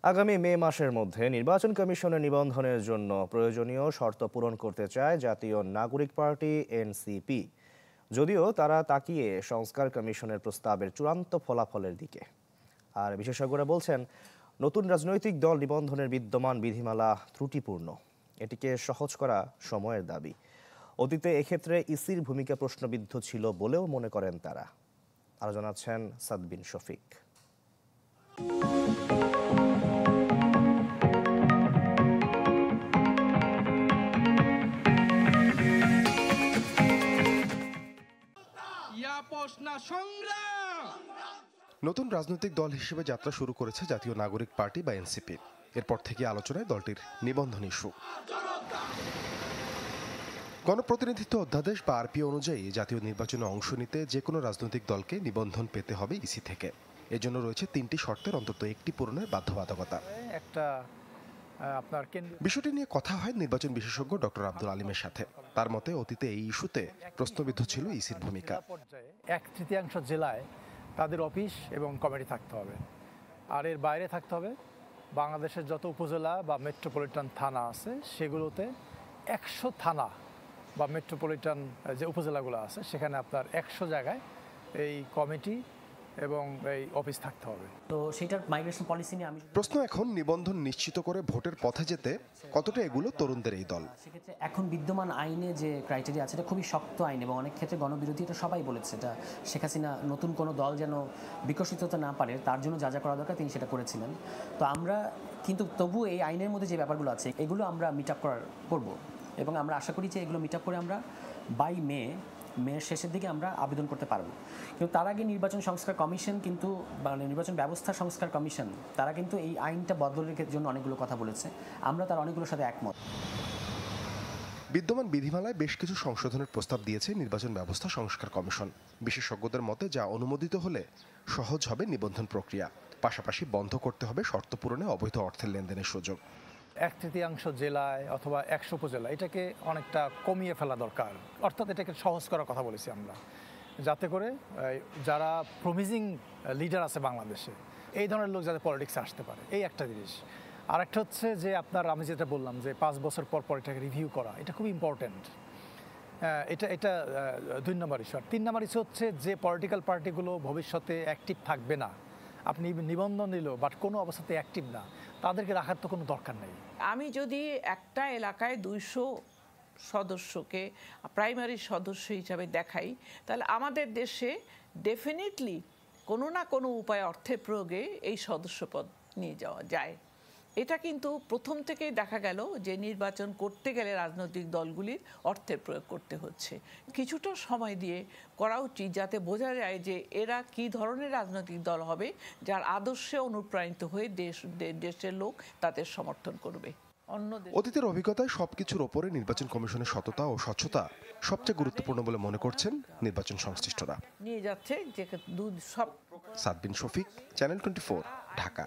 আগামী মে মাসের মধ্যে নির্বাচন কমিশনের নিবন্ধনের জন্য প্রয়োজনীয় শর্ত পূরণ করতে চায় জাতীয় নাগরিক পার্টি এনসিপি। যদিও তারা তাকিয়ে সংস্কার কমিশনের প্রস্তাবের চূড়ান্ত ফলাফলের দিকে। আর বিশেষজ্ঞরা বলছেন, নতুন রাজনৈতিক দল নিবন্ধনের বিদ্যমান বিধিমালা ত্রুটিপূর্ণ। এটিকে সহজ করা সময়ের দাবি। অতীতে এক্ষেত্রে ইসির ভূমিকা প্রশ্নবিদ্ধ ছিল বলেও মনে করেন তারা। আরও জানাচ্ছেন সাদবিন শফিক। নতুন রাজনৈতিক দল হিসেবে যাত্রা শুরু করেছে জাতীয় নাগরিক পার্টি বা এনসিপি। এরপর থেকে আলোচনায় দলটির নিবন্ধন ইস্যু। গণপ্রতিনিধিত্ব অধ্যাদেশ বা আরপি অনুযায়ী জাতীয় নির্বাচনে অংশ নিতে যে কোনো রাজনৈতিক দলকে নিবন্ধন পেতে হবে ইসি থেকে। এজন্য রয়েছে ৩টি শর্তের অন্তত একটি পূরণের বাধ্যবাধকতা। বিষয়টি নিয়ে কথা হয় নির্বাচন বিশেষজ্ঞ ডক্টর আব্দুল আলিমের সাথে। তার মতে, অতীতে এই ইস্যুতে প্রশ্নবিদ্ধ ছিল ইসির ভূমিকা। 1/3 জেলায় তাদের অফিস এবং কমিটি থাকতে হবে, আর এর বাইরে থাকতে হবে বাংলাদেশের যত উপজেলা বা মেট্রোপলিটন থানা আছে সেগুলোতে 100 থানা বা মেট্রোপলিটন যে উপজেলাগুলো আছে সেখানে আপনার 100 জায়গায় এই কমিটি এবং এই অফিস থাকতে হবে। তো সেটার মাইগ্রেশন পলিসি নিয়ে আমি প্রশ্ন এখন নিবন্ধন নিশ্চিত করে ভোটের পথে যেতে কতটা এগুলো তরুণদের এই দল। সেক্ষেত্রে এখন বিদ্যমান আইনে যে ক্রাইটেরিয়া আছে এটা খুবই শক্ত আইন এবং অনেক ক্ষেত্রে গণবিরোধী, এটা সবাই বলেছে। এটা শেখ হাসিনা নতুন কোনো দল যেন বিকশিত হতে না পারে তার জন্য যা যা করা দরকার তিনি সেটা করেছিলেন। তো আমরা কিন্তু তবু এই আইনের মধ্যে যে ব্যাপারগুলো আছে এগুলো আমরা মিট আপ করবো এবং আমরা আশা করি যে এগুলো মিট আপ করে আমরা বাই মেয়ের শেষের দিকে আমরা আবেদন করতে পারবো। কিন্তু তার আগে নির্বাচন সংস্কার কমিশন কিন্তু মানে নির্বাচন ব্যবস্থা সংস্কার কমিশন তারা কিন্তু এই আইনটা বদলের জন্য অনেকগুলো কথা বলেছে। আমরা তার অনেকগুলোর সাথে একমত। বিদ্যমান বিধিমালায় বেশ কিছু সংশোধনের প্রস্তাব দিয়েছে নির্বাচন ব্যবস্থা সংস্কার কমিশন। বিশেষজ্ঞদের মতে, যা অনুমোদিত হলে সহজ হবে নিবন্ধন প্রক্রিয়া। পাশাপাশি বন্ধ করতে হবে শর্ত পূরণে অবৈধ অর্থের লেনদেনের সুযোগ। 1/3 জেলায় অথবা 100 উপজেলা এটাকে অনেকটা কমিয়ে ফেলা দরকার, অর্থাৎ এটাকে সহজ করার কথা বলেছি আমরা, যাতে করে যারা প্রমিজিং লিডার আছে বাংলাদেশে এই ধরনের লোক যাতে পলিটিক্সে আসতে পারে, এই একটা জিনিস। আর একটা হচ্ছে যে আমি যেটা বললাম যে 5 বছর পর পর এটাকে রিভিউ করা, এটা খুব ইম্পর্টেন্ট। এটা 2 নম্বর ইস্যু। আর 3 নম্বর ইস্যু হচ্ছে যে পলিটিক্যাল পার্টিগুলো ভবিষ্যতে অ্যাক্টিভ থাকবে না, আপনি নিবন্ধন নিল বাট কোনো অবস্থাতে অ্যাক্টিভ না, তাদেরকে রাখার তো কোনো দরকার নেই। আমি যদি একটা এলাকায় 200 সদস্যকে প্রাইমারি সদস্য হিসাবে দেখাই, তাহলে আমাদের দেশে ডেফিনেটলি কোনো না কোনো উপায়ে অর্থের প্রয়োগে এই সদস্যপদ নিয়ে যাওয়া যায়। এটা কিন্তু প্রথম থেকেই দেখা গেল যে নির্বাচন করতে গেলে রাজনৈতিক দলগুলির অর্থের প্রয়োগ করতে হচ্ছে। কিছুটা সময় দিয়ে করা উচিত যাতে বোঝা যায় যে এরা কি ধরনের রাজনৈতিক দল হবে যার আদর্শে অনুপ্রাণিত হয়ে দেশের লোক তাদের সমর্থন করবে। অতীতের অভিজ্ঞতায় সবকিছুর ওপরে নির্বাচন কমিশনের সততা ও স্বচ্ছতা সবচেয়ে গুরুত্বপূর্ণ বলে মনে করছেন নির্বাচন সংশ্লিষ্টরা। নিয়ে যাচ্ছে যে সব। সাদবিন শফিক, চ্যানেল 24, ঢাকা।